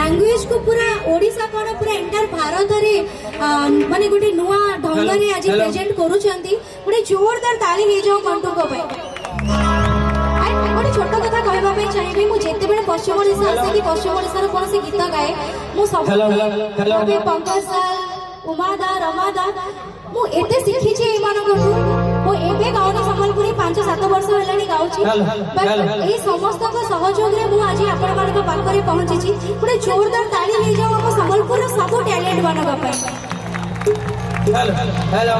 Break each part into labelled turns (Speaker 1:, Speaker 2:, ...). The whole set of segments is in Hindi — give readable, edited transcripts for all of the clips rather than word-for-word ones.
Speaker 1: लैंग्वेज को पूरा ओडिशा कोन पूरा इंटर भारत रे माने गोटे नुआ ढंग रे आज प्रेजेंट करूछंती गोटे जोरदार ताली ले जाओ कंटू को भाई गोटे छोट कथा कहबा पे चाहिबी मु जेते बेले पश्चिम ओडिशा आसे कि पश्चिम ओडिशा रे कोन से गीत गाए मु सब अबे पंकज सर उमादा रमादा मु एते सिखी छे मान कोठू मु एबे गाउनी संबलपुरी 5-7 वर्ष हेलानी गाउची बट ए समस्त को सहयोग रे मु आज आपण मान को पाख रे पहुंची छी पुरे जोरदार ताली ले जाओ हम संबलपुर रो सब टैलेंट बनबा पे
Speaker 2: हेलो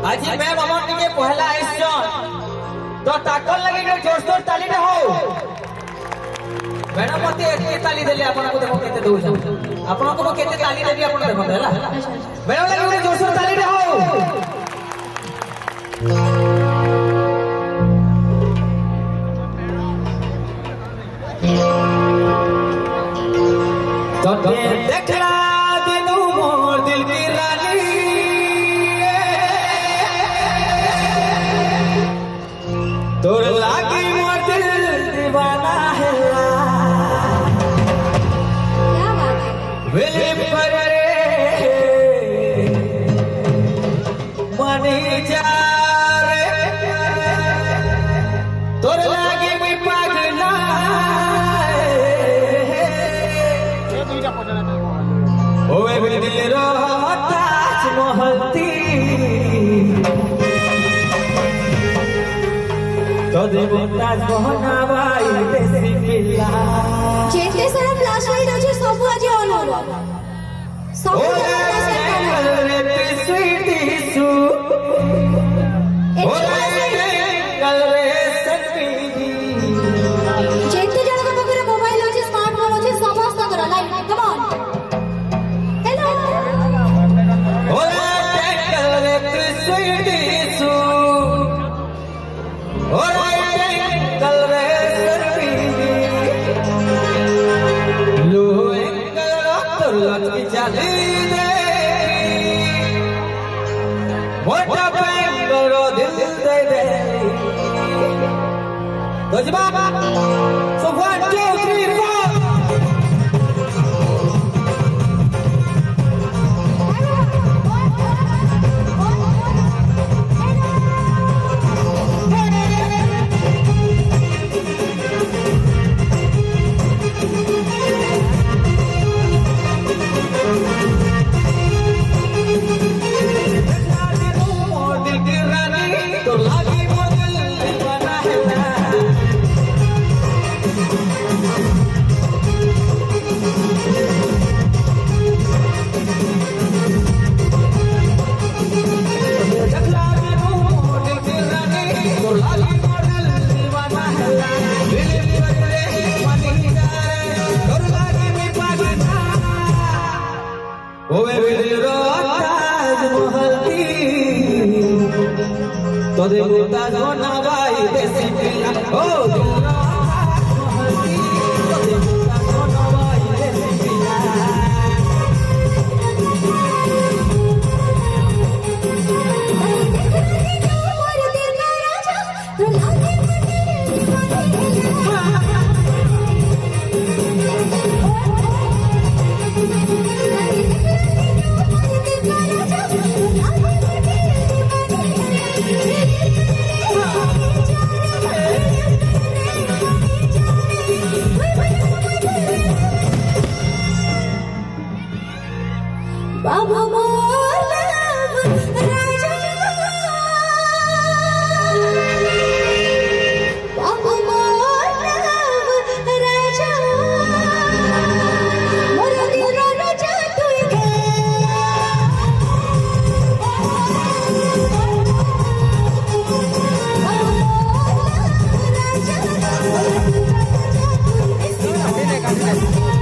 Speaker 2: आज मैम हमर के पहला आइसन तो ताकल लगे के जोरदार ताली दे हो मैडम मते एते ताली देले आपण को देखो केते दउ आपण को केते ताली देबी आपण देखो हैला मैडम लगे के जोरदार ताली दे हो तो देखला दिनु मोर दिल की रानी तोर लागी मोर दिल दीवाना है
Speaker 1: क्या बात है
Speaker 2: वेले पर रे मनी जा रे तोर लागी मैं पागला ओए बिल दिल रो ताजमहल ती तो देबो ताजमहल नवाई देसी पिला
Speaker 1: जेते सारा फ्लैश लाइट अछि सब आज ऑन हो सब
Speaker 2: रे स्वीटी सू कल रे सनबी
Speaker 1: जेते जन को पकरे मोबाइल अछि स्मार्टफोन अछि समस्त कर लाइट कम ऑन हेलो
Speaker 2: ओरे कल रे स्वीटी सू ओरे कल रे सनबी लो कल रो लच की चाली दे मोटा पेंगरो दिल दे दे तो जवाब so 1 2 3 4 दिल की रानी तो लागी मोर दिल दीवाना है तो दे मुता जोना भाई देसी पिला ओ दिल तो दे मुता जोना भाई देसी पिला
Speaker 1: बाबा मोर लव राजा बाबा मोर लव राजा मोर दिल राजा तू के राजा